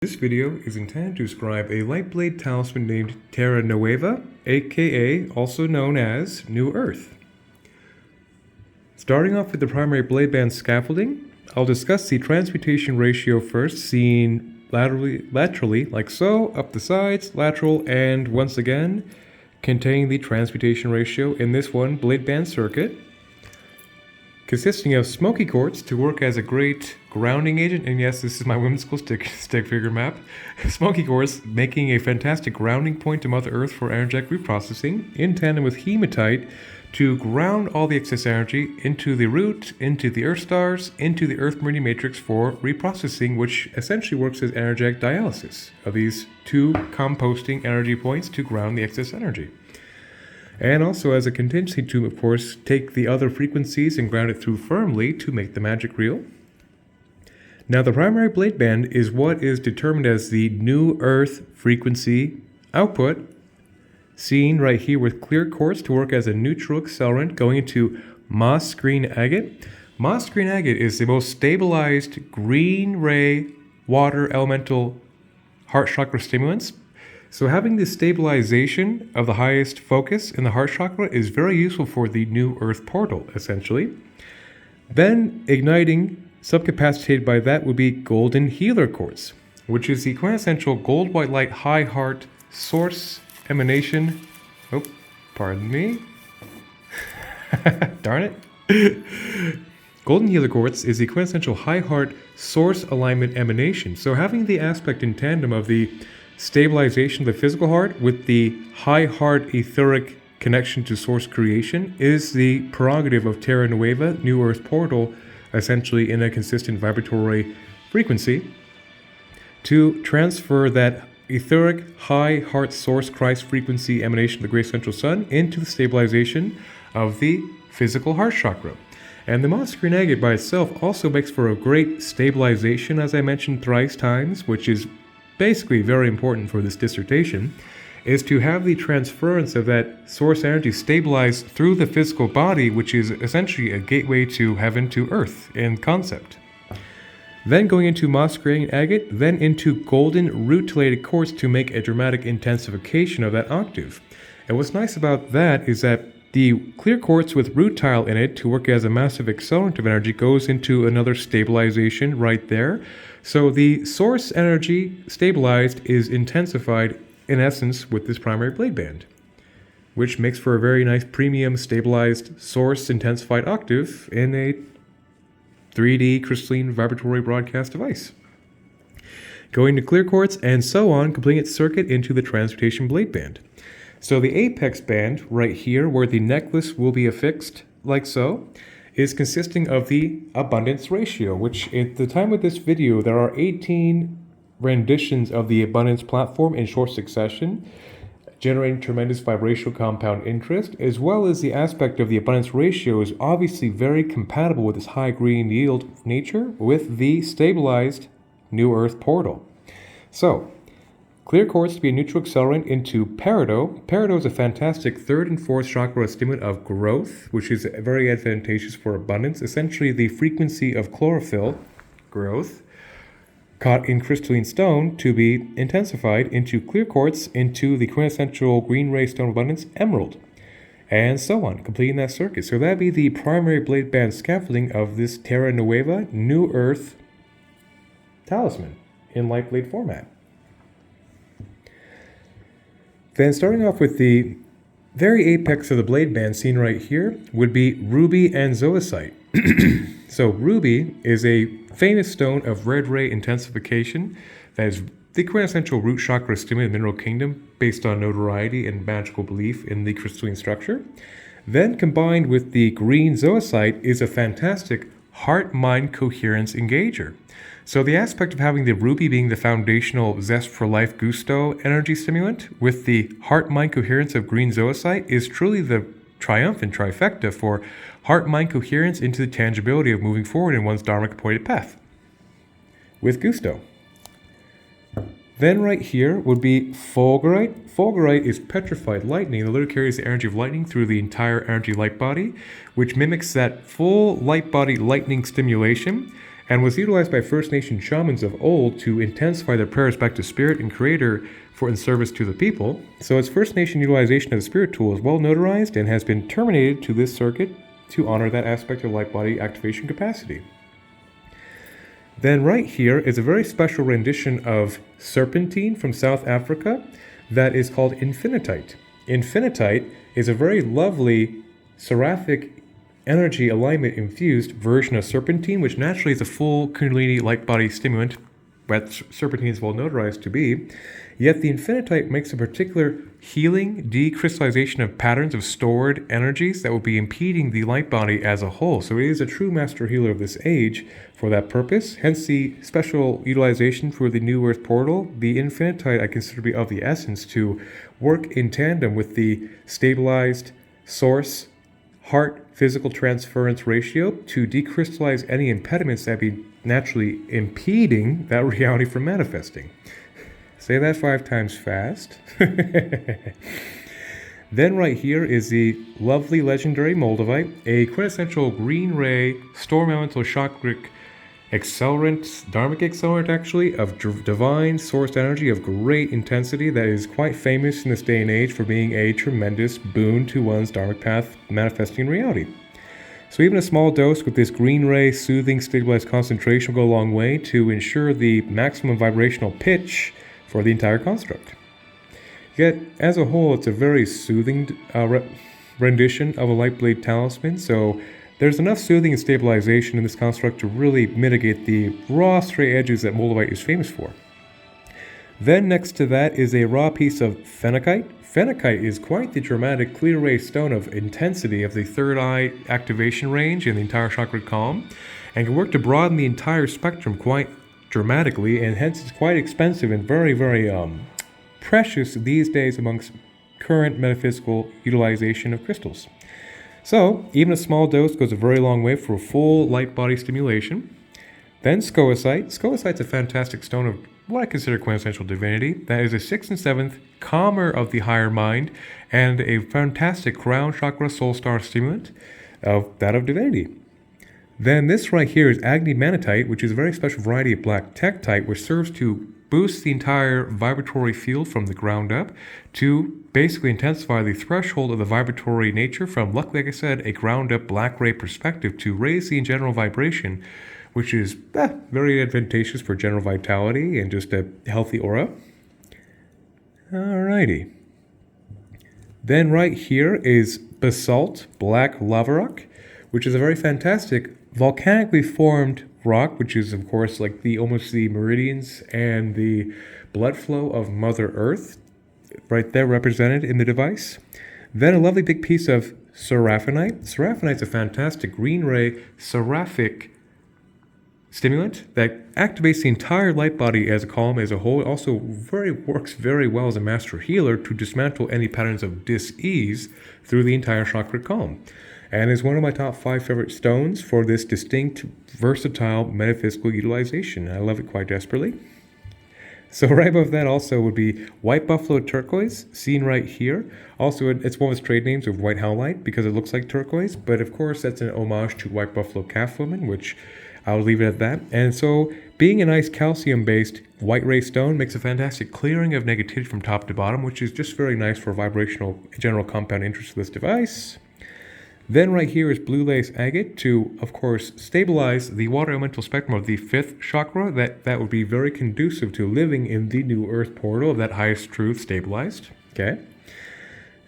This video is intended to describe a lightblade talisman named Terra Nueva, a.k.a. also known as New Earth. Starting off with the primary blade band scaffolding, I'll discuss the transmutation ratio first, seen laterally like so, up the sides, lateral, and once again, containing the transmutation ratio in this one blade band circuit, consisting of smoky quartz to work as a great grounding agent, and yes, this is my whimsical stick figure map. Smoky quartz making a fantastic grounding point to Mother Earth for energetic reprocessing, in tandem with hematite to ground all the excess energy into the root, into the Earth stars, into the Earth meridian matrix for reprocessing, which essentially works as energetic dialysis of these two composting energy points to ground the excess energy. And also as a contingency to, of course, take the other frequencies and ground it through firmly to make the magic real. Now the primary blade band is what is determined as the New Earth frequency output, seen right here with clear quartz to work as a neutral accelerant going into moss green agate. Moss green agate is the most stabilized green ray water elemental heart chakra stimulants. So having the stabilization of the highest focus in the heart chakra is very useful for the New Earth portal, essentially. Then igniting, subcapacitated by that, would be golden healer quartz, which is the quintessential gold white light high heart source emanation. Oh, pardon me. Darn it. Golden healer quartz is the quintessential high heart source alignment emanation. So having the aspect in tandem of the stabilization of the physical heart with the high heart etheric connection to source creation is the prerogative of Terra Nueva, New Earth portal, essentially in a consistent vibratory frequency, to transfer that etheric high heart source Christ frequency emanation of the great central sun into the stabilization of the physical heart chakra. And the moss green agate by itself also makes for a great stabilization, as I mentioned thrice times, which is basically very important for this dissertation, is to have the transference of that source energy stabilized through the physical body, which is essentially a gateway to heaven to earth in concept. Then going into moss green agate, then into golden rutilated quartz to make a dramatic intensification of that octave. And what's nice about that is that the clear quartz with rutile in it to work as a massive accelerant of energy goes into another stabilization right there. So the source energy stabilized is intensified in essence with this primary blade band, which makes for a very nice premium stabilized source intensified octave in a 3D crystalline vibratory broadcast device. Going to clear quartz and so on, completing its circuit into the transmutation blade band. So the apex band right here, where the necklace will be affixed like so, is consisting of the abundance ratio, which at the time of this video, there are 18 renditions of the abundance platform in short succession, generating tremendous vibrational compound interest, as well as the aspect of the abundance ratio is obviously very compatible with its high green yield nature with the stabilized New Earth portal. So, clear quartz to be a neutral accelerant into peridot. Peridot is a fantastic third and fourth chakra stimulant of growth, which is very advantageous for abundance. Essentially, the frequency of chlorophyll growth caught in crystalline stone to be intensified into clear quartz, into the quintessential green ray stone abundance, emerald, and so on, completing that circuit. So that'd be the primary blade band scaffolding of this Terra Nueva New Earth talisman in lightblade format. Then starting off with the very apex of the blade band seen right here would be ruby and zoisite. So ruby is a famous stone of red ray intensification that is the quintessential root chakra stimulant mineral kingdom based on notoriety and magical belief in the crystalline structure. Then combined with the green zoisite is a fantastic heart-mind coherence engager. So the aspect of having the ruby being the foundational zest for life gusto energy stimulant with the heart-mind coherence of green zoisite is truly the triumphant trifecta for heart-mind coherence into the tangibility of moving forward in one's dharmic appointed path with gusto. Then right here would be fulgurite. Fulgurite is petrified lightning. It literally carries the energy of lightning through the entire energy light body, which mimics that full light body lightning stimulation. and was utilized by First Nation shamans of old to intensify their prayers back to Spirit and Creator for in service to the people. So its First Nation utilization of the Spirit tool is well notarized and has been terminated to this circuit to honor that aspect of light body activation capacity. Then right here is a very special rendition of serpentine from South Africa that is called infinitite. Infinitite is a very lovely seraphic energy alignment infused version of serpentine, which naturally is a full Kundalini light body stimulant, but serpentine is well notarized to be. Yet the infinitite makes a particular healing decrystallization of patterns of stored energies that will be impeding the light body as a whole. So it is a true master healer of this age for that purpose, hence the special utilization for the New Earth portal. The infinitite I consider to be of the essence to work in tandem with the stabilized source heart physical transference ratio to decrystallize any impediments that be naturally impeding that reality from manifesting. Say that 5 times fast. Then right here is the lovely legendary Moldavite, a quintessential green ray storm elemental chakric accelerant, dharmic accelerant actually, of divine source energy of great intensity that is quite famous in this day and age for being a tremendous boon to one's dharmic path manifesting in reality. So even a small dose with this green ray soothing stabilized concentration will go a long way to ensure the maximum vibrational pitch for the entire construct. Yet, as a whole, it's a very soothing rendition of a lightblade talisman, so there's enough soothing and stabilization in this construct to really mitigate the raw stray edges that Moldavite is famous for. Then next to that is a raw piece of phenakite. Phenakite is quite the dramatic clear ray stone of intensity of the third eye activation range in the entire chakra column, and can work to broaden the entire spectrum quite dramatically, and hence it's quite expensive and very, very precious these days amongst current metaphysical utilization of crystals. So, even a small dose goes a very long way for a full light body stimulation. Then scoicite. Scoicite's a fantastic stone of what I consider quintessential divinity. That is a 6th and 7th calmer of the higher mind and a fantastic crown chakra soul star stimulant of that of divinity. Then this right here is Agni Manatite, which is a very special variety of black tektite, which serves to boost the entire vibratory field from the ground up to basically intensify the threshold of the vibratory nature from, luckily, like I said, a ground up black ray perspective to raise the general vibration, which is very advantageous for general vitality and just a healthy aura. Alrighty. Then right here is Basalt Black Lava Rock, which is a very fantastic volcanically formed rock, which is of course like almost the meridians and the blood flow of Mother Earth, right there represented in the device. Then a lovely big piece of seraphinite. Seraphinite's a fantastic green ray seraphic stimulant that activates the entire light body as a column as a whole. It also works very well as a master healer to dismantle any patterns of dis-ease through the entire chakra column, and is one of my top 5 favorite stones for this distinct, versatile metaphysical utilization. I love it quite desperately. So right above that also would be White Buffalo Turquoise, seen right here. Also, it's one of its trade names of White Howlite because it looks like turquoise, but of course that's an homage to White Buffalo Calf Woman, which I'll leave it at that. And so, being a nice calcium-based white ray stone makes a fantastic clearing of negativity from top to bottom, which is just very nice for vibrational general compound interest of this device. Then right here is Blue Lace Agate to, of course, stabilize the water elemental spectrum of the 5th chakra. That would be very conducive to living in the New Earth portal of that highest truth stabilized. Okay.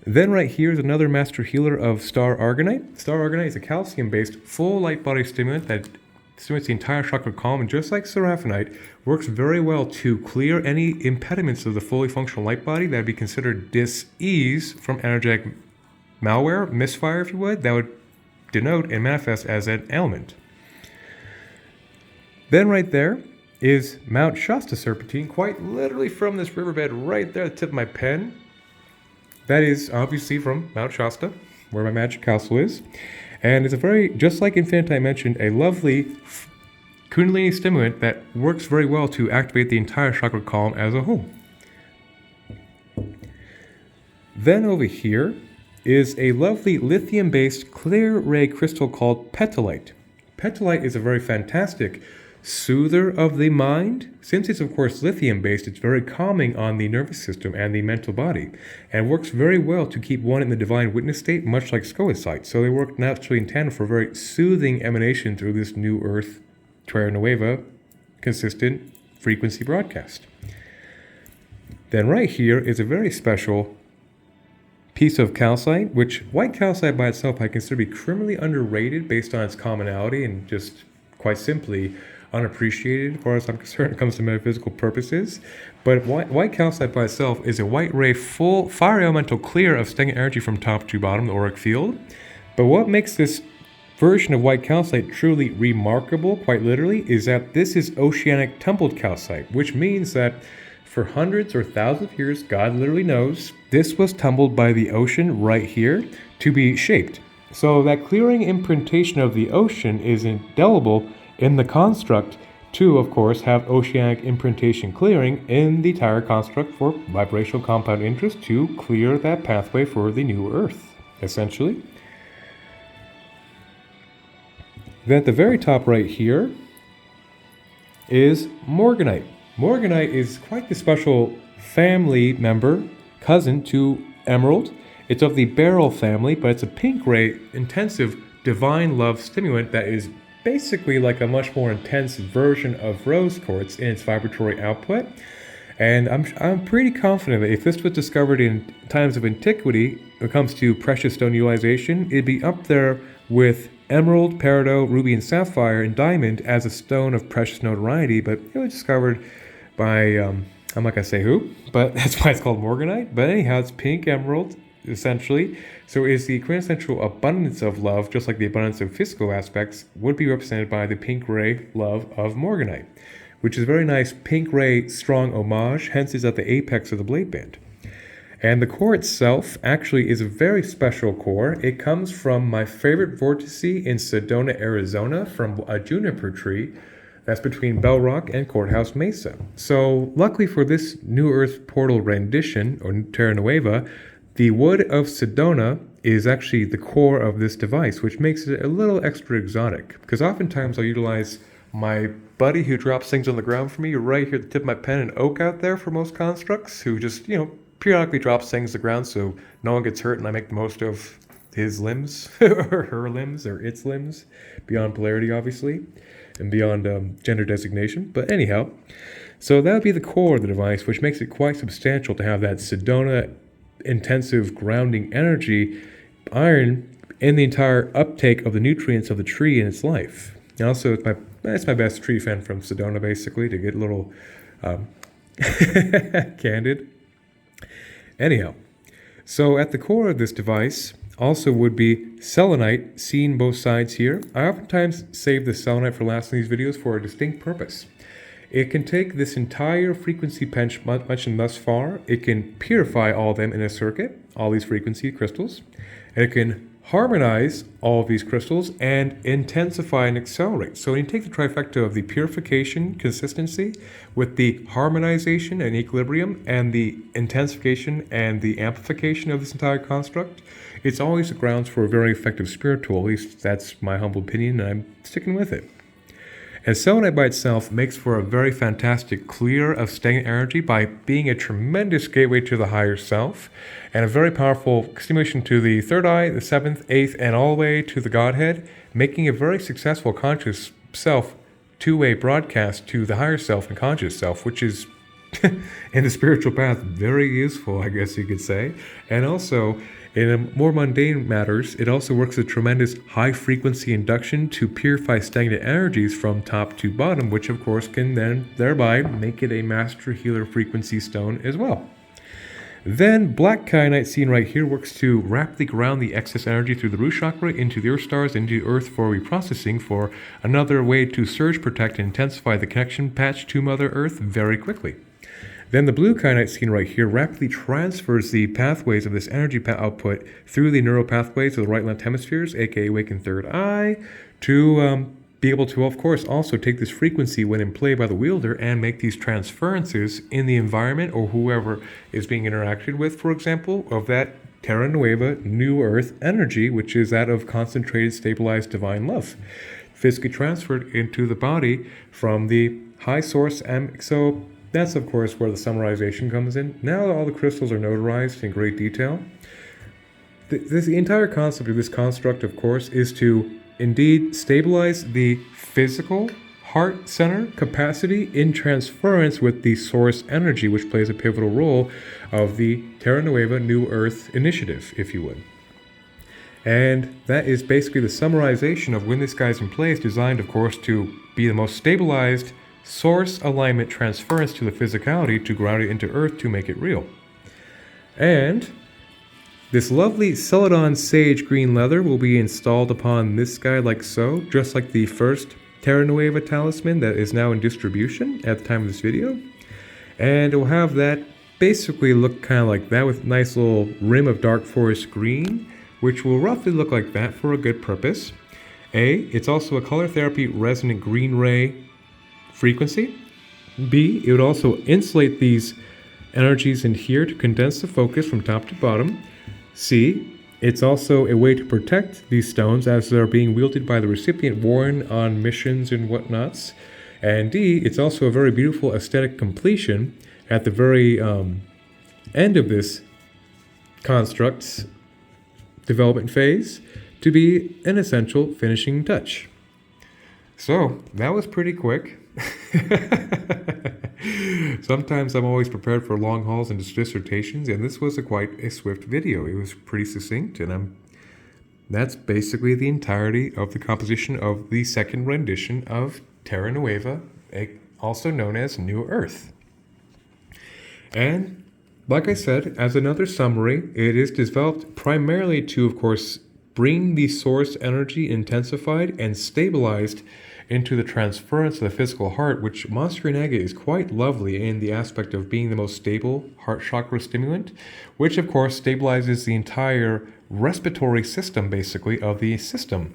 Then right here is another master healer of Star Argonite. Star Argonite is a calcium-based full light body stimulant that stimulates the entire chakra column, and just like seraphinite, works very well to clear any impediments of the fully functional light body that would be considered dis-ease from energetic malware, misfire if you would, that would denote and manifest as an ailment. Then right there is Mount Shasta Serpentine, quite literally from this riverbed right there at the tip of my pen. That is obviously from Mount Shasta, where my magic castle is. And it's a very, just like Infinite I mentioned, a lovely Kundalini stimulant that works very well to activate the entire chakra column as a whole. Then over here is a lovely lithium-based clear ray crystal called petalite. Petalite is a very fantastic soother of the mind. Since it's of course lithium based, it's very calming on the nervous system and the mental body, and works very well to keep one in the divine witness state, much like scolecite. So they work naturally in tandem for a very soothing emanation through this new earth Terra Nueva consistent frequency broadcast. Then right here is a very special piece of calcite, which white calcite by itself I consider to be criminally underrated based on its commonality and just quite simply unappreciated as far as I'm concerned when it comes to metaphysical purposes. But white calcite by itself is a white ray full fire elemental clear of stagnant energy from top to bottom, the auric field. But what makes this version of white calcite truly remarkable, quite literally, is that this is oceanic tumbled calcite, which means that for hundreds or thousands of years, God literally knows, this was tumbled by the ocean right here to be shaped. So that clearing imprintation of the ocean is indelible in the construct to, of course, have oceanic imprintation clearing in the entire construct for vibrational compound interest to clear that pathway for the new earth, essentially. Then at the very top right here is morganite. Morganite is quite the special family member, cousin to emerald. It's of the beryl family, but it's a pink ray, intensive divine love stimulant that is basically like a much more intense version of rose quartz in its vibratory output. And I'm pretty confident that if this was discovered in times of antiquity, when it comes to precious stone utilization, it'd be up there with emerald, peridot, ruby, and sapphire, and diamond as a stone of precious notoriety. But it was discovered by, I'm not going to say who, but that's why it's called morganite. But anyhow, it's pink emerald, essentially. So is the quintessential abundance of love, just like the abundance of physical aspects, would be represented by the pink ray love of morganite, which is a very nice pink ray strong homage, hence is at the apex of the blade band. And the core itself actually is a very special core. It comes from my favorite vortice in Sedona, Arizona, from a juniper tree that's between Bell Rock and Courthouse Mesa. So luckily for this New Earth portal rendition, or Terra Nueva, the wood of Sedona is actually the core of this device, which makes it a little extra exotic. Because oftentimes I'll utilize my buddy who drops things on the ground for me right here at the tip of my pen, an oak out there for most constructs, who just, periodically drops things to the ground so no one gets hurt and I make the most of his limbs, or her limbs, or its limbs, beyond polarity, obviously, and beyond gender designation. But anyhow, so that would be the core of the device, which makes it quite substantial to have that Sedona intensive grounding energy iron in the entire uptake of the nutrients of the tree in its life. And also, it's my best tree fan from Sedona, basically, to get a little candid. Anyhow, so at the core of this device also would be selenite, seen both sides here. I oftentimes save the selenite for last in these videos for a distinct purpose. It can take this entire frequency bench mentioned thus far, it can purify all of them in a circuit, all these frequency crystals, and it can harmonize all of these crystals and intensify and accelerate. So when you take the trifecta of the purification consistency with the harmonization and equilibrium and the intensification and the amplification of this entire construct, it's always the grounds for a very effective spiritual. At least that's my humble opinion, and I'm sticking with it. And selenite by itself makes for a very fantastic clear of stagnant energy by being a tremendous gateway to the higher self and a very powerful stimulation to the third eye, the seventh, eighth, and all the way to the Godhead, making a very successful conscious self two-way broadcast to the higher self and conscious self, which is in the spiritual path very useful, I guess you could say. And also, in more mundane matters, it also works a tremendous high-frequency induction to purify stagnant energies from top to bottom, which of course can then thereby make it a master healer frequency stone as well. Then black kyanite seen right here works to rapidly ground the excess energy through the root chakra into the earth stars, into earth for reprocessing, for another way to surge, protect, and intensify the connection patch to Mother Earth very quickly. Then the blue kyanite seen right here rapidly transfers the pathways of this energy output through the neural pathways of the right and left hemispheres, aka awakened third eye, to be able to, of course, also take this frequency when in play by the wielder and make these transferences in the environment or whoever is being interacted with, for example, of that Terra Nueva, New Earth energy, which is that of concentrated, stabilized divine love. physically transferred into the body from the high source. So that's, of course, where the summarization comes in. Now all the crystals are notarized in great detail. The entire concept of this construct, of course, is to indeed stabilize the physical heart center capacity in transference with the source energy, which plays a pivotal role of the Terra Nueva New Earth initiative, if you would. And that is basically the summarization of when this guy's in place, designed, of course, to be the most stabilized source alignment transference to the physicality to ground it into Earth to make it real. And this lovely Celadon Sage green leather will be installed upon this guy like so, just like the first Terra Nueva talisman that is now in distribution at the time of this video. And it will have that basically look kind of like that with a nice little rim of dark forest green, which will roughly look like that for a good purpose. It's also a color therapy resonant green ray frequency. B, it would also insulate these energies in here to condense the focus from top to bottom. C, it's also a way to protect these stones as they're being wielded by the recipient, worn on missions and whatnots. And D, it's also a very beautiful aesthetic completion at the very end of this construct's development phase to be an essential finishing touch. So that was pretty quick. Sometimes I'm always prepared for long hauls and dissertations, and this was quite a swift video. It was pretty succinct, and that's basically the entirety of the composition of the second rendition of Terra Nueva, also known as New Earth. And like I said, as another summary, it is developed primarily to, of course, bring the source energy intensified and stabilized into the transference of the physical heart, which Monster and Agate is quite lovely in the aspect of being the most stable heart chakra stimulant, which of course stabilizes the entire respiratory system, basically, of the system,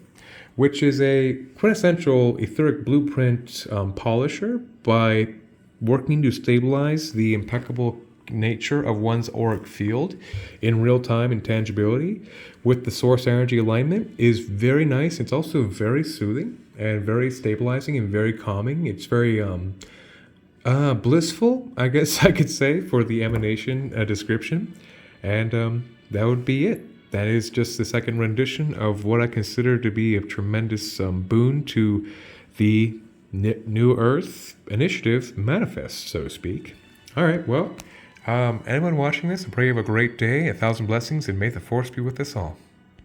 which is a quintessential etheric blueprint polisher by working to stabilize the impeccable nature of one's auric field in real time and tangibility with the source energy alignment is very nice. It's also very soothing and very stabilizing and very calming. It's very blissful, I guess I could say, for the emanation description. And that would be it. That is just the second rendition of what I consider to be a tremendous boon to the New Earth Initiative manifest, so to speak. All right, well, anyone watching this, I pray you have a great day, 1,000 blessings, and may the Force be with us all.